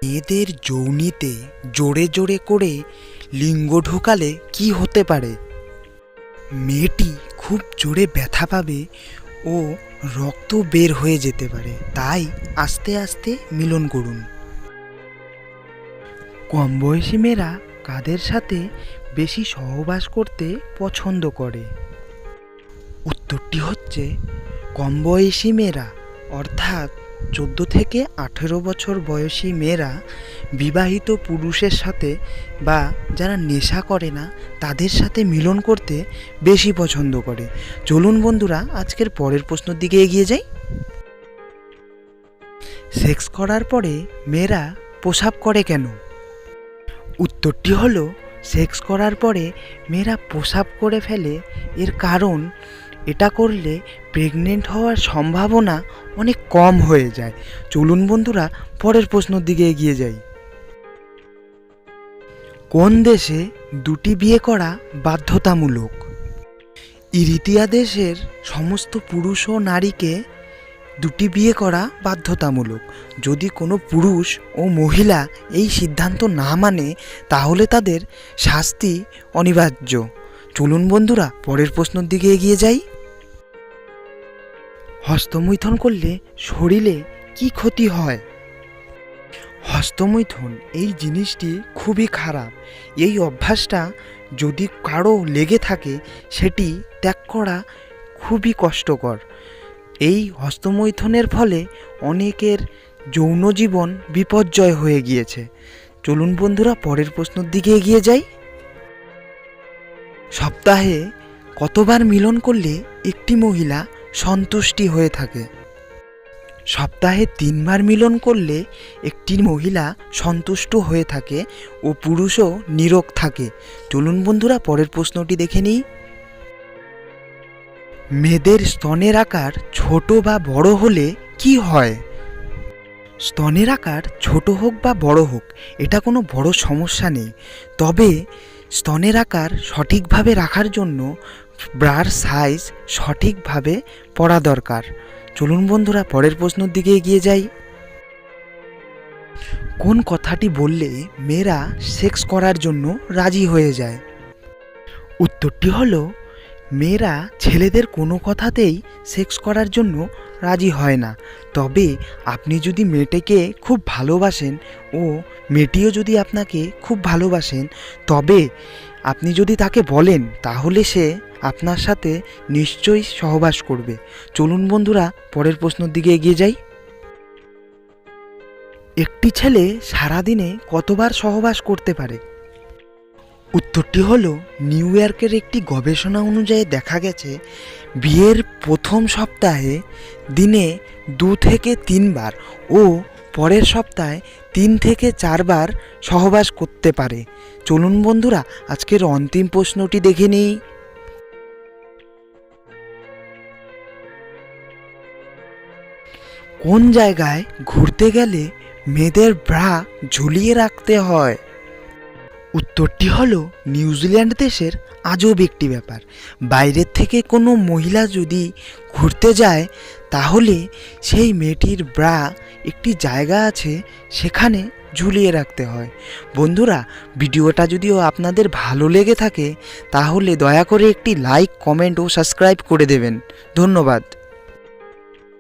মেয়েদের যৌনিতে জোরে জোরে করে লিঙ্গ ঢোকালে কি হতে পারে? মেয়েটি খুব জোরে ব্যথা পাবে ও রক্ত বের হয়ে যেতে পারে, তাই আস্তে আস্তে মিলন করুন। কম বয়সী মেয়েরা কাদের সাথে বেশি সহবাস করতে পছন্দ করে? উত্তরটি হচ্ছে কম বয়সী মেয়েরা, অর্থাৎ 14 থেকে 18 বছর বয়সী মেয়েরা বিবাহিত পুরুষের সাথে বা যারা নেশা করে না তাদের সাথে মিলন করতে বেশি পছন্দ করে। চলুন বন্ধুরা, আজকের পরের প্রশ্নের দিকে এগিয়ে যাই। সেক্স করার পরে মেয়েরা প্রস্রাব করে কেন? উত্তরটি হলো, সেক্স করার পরে মেয়েরা প্রস্রাব করে ফেলে, এর কারণ এটা করলে প্রেগনেন্ট হওয়ার সম্ভাবনা অনেক কম হয়ে যায়। চলুন বন্ধুরা, পরের প্রশ্নের দিকে এগিয়ে যাই। কোন দেশে দুটি বিয়ে করা বাধ্যতামূলক? ইরিত্রিয়া দেশের সমস্ত পুরুষ ও নারীকে দুটি বিয়ে করা বাধ্যতামূলক। যদি কোনো পুরুষ ও মহিলা এই সিদ্ধান্ত না মানে তাহলে তাদের শাস্তি অনিবার্য। চলুন বন্ধুরা, পরের প্রশ্নের দিকে এগিয়ে যাই। হস্তমৈথুন করলে শরীরে কি ক্ষতি হয়? হস্তমৈথুন এই জিনিসটি খুবই খারাপ। এই অভ্যাসটা যদি কারো লেগে থাকে সেটি ত্যাগ করা খুবই কষ্টকর। এই হস্তমৈথুনের ফলে অনেকের যৌন জীবন বিপর্যয় হয়ে গিয়েছে। চলুন বন্ধুরা, পরের প্রশ্নের দিকে এগিয়ে যাই। সপ্তাহে কতবার মিলন করলে একটি মহিলা সন্তুষ্টি হয়ে থাকে? সপ্তাহে 3 বার মিলন করলে একটি মহিলা সন্তুষ্ট হয়ে থাকে ও পুরুষও নীরোগ থাকে। চলুন বন্ধুরা, পরের প্রশ্নটি দেখে নিই। মেয়েদের স্তনের আকার ছোট বা বড় হলে কি হয়? স্তনের আকার ছোট হোক বা বড় হোক এটা কোনো বড় সমস্যা নেই, তবে স্তনের আকার সঠিকভাবে রাখার জন্য ব্রার সাইজ সঠিকভাবে পরা দরকার। চলুন বন্ধুরা, পরের প্রশ্নের দিকে এগিয়ে যাই। কোন কথাটি বললে মেয়েরা সেক্স করার জন্য রাজি হয়ে যায়? উত্তরটি হলো, মেয়েরা ছেলেদের কোনো কথাতেই সেক্স করার জন্য রাজি হয় না। তবে আপনি যদি মেয়েটিকে খুব ভালোবাসেন ও মেয়েটিও যদি আপনাকে খুব ভালোবাসেন, তবে আপনি যদি তাকে বলেন তাহলে সে আপনার সাথে নিশ্চয়ই সহবাস করবে। চলুন বন্ধুরা, পরের প্রশ্নের দিকে এগিয়ে যাই। একটি ছেলে সারাদিনে কতবার সহবাস করতে পারে? উত্তরটি হলো, নিউ ইয়র্কের একটি গবেষণা অনুযায়ী দেখা গেছে বিয়ের প্রথম সপ্তাহে দিনে 2 থেকে 3 বার ও পরের সপ্তাহে 3 থেকে 4 বার সহবাস করতে পারে। চলুন বন্ধুরা, আজকের অন্তিম প্রশ্নটি দেখে নিই। কোন জায়গায় ঘুরতে গেলে মেয়েদের ব্রা ঝুলিয়ে রাখতে হয়? উত্তরটি হলো, নিউজিল্যান্ড দেশের আজব একটি ব্যাপার। বাইরের থেকে কোনো মহিলা যদি ঘুরতে যায় তাহলে সেই মেয়েটির ব্রা একটি জায়গা আছে সেখানে ঝুলিয়ে রাখতে হয়। বন্ধুরা, ভিডিওটা যদিও আপনাদের ভালো লেগে থাকে তাহলে দয়া করে একটি লাইক, কমেন্ট ও সাবস্ক্রাইব করে দেবেন। ধন্যবাদ।